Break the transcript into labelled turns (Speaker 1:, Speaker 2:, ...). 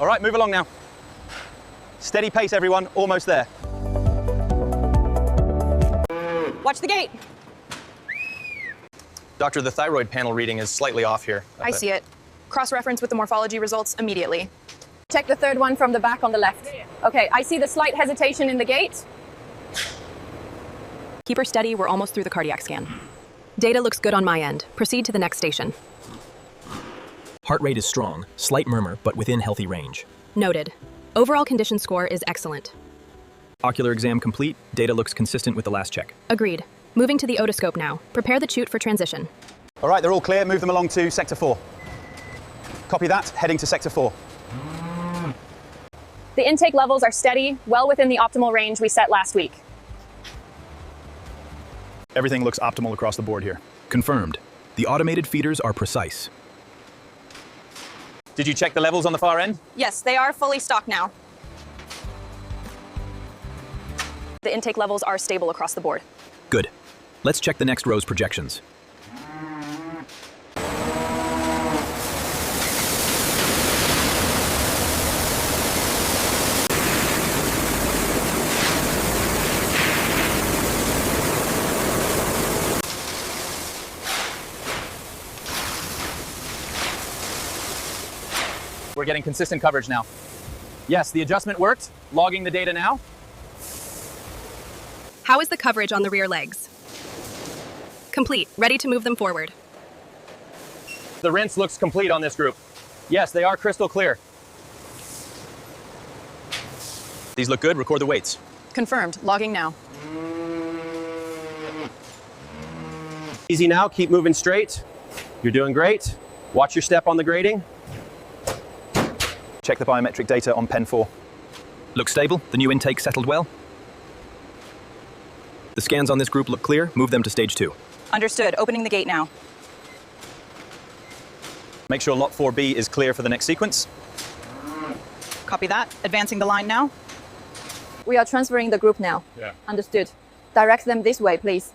Speaker 1: All right, move along now. Steady pace, everyone. Almost there.
Speaker 2: Watch the gate.
Speaker 1: Doctor, the thyroid panel reading is slightly off here.
Speaker 2: I see it. Cross-reference with the morphology results immediately.
Speaker 3: Check the third one from the back on the left. Okay, I see the slight hesitation in the gate.
Speaker 4: Keep her steady, we're almost through the cardiac scan. Data looks good on my end. Proceed to the next station.
Speaker 5: Heart rate is strong, slight murmur, but within healthy range.
Speaker 4: Noted. Overall condition score is excellent.
Speaker 5: Ocular exam complete, data looks consistent with the last check.
Speaker 4: Agreed. Moving to the otoscope now. Prepare the chute for transition.
Speaker 1: All right, they're all clear. Move them along to Sector 4. Copy that, heading to Sector 4.
Speaker 3: The intake levels are steady, well within the optimal range we set last week.
Speaker 6: Everything looks optimal across the board here.
Speaker 5: Confirmed. The automated feeders are precise.
Speaker 1: Did you check the levels on the far end?
Speaker 2: Yes, they are fully stocked now. The intake levels are stable across the board.
Speaker 5: Good. Let's check the next row's projections.
Speaker 1: We're getting consistent coverage now. Yes, the adjustment worked. Logging the data now.
Speaker 4: How is the coverage on the rear legs? Complete. Ready to move them forward.
Speaker 1: The rinse looks complete on this group. Yes, they are crystal clear. These look good. Record the weights.
Speaker 2: Confirmed. Logging now.
Speaker 1: Easy now. Keep moving straight. You're doing great. Watch your step on the grading. Check the biometric data on pen 4.
Speaker 5: Looks stable? The new intake settled well? The scans on this group look clear. Move them to stage 2.
Speaker 2: Understood. Opening the gate now.
Speaker 1: Make sure lot 4B is clear for the next sequence.
Speaker 2: Copy that. Advancing the line now.
Speaker 3: We are transferring the group now.
Speaker 6: Yeah.
Speaker 3: Understood. Direct them this way, please.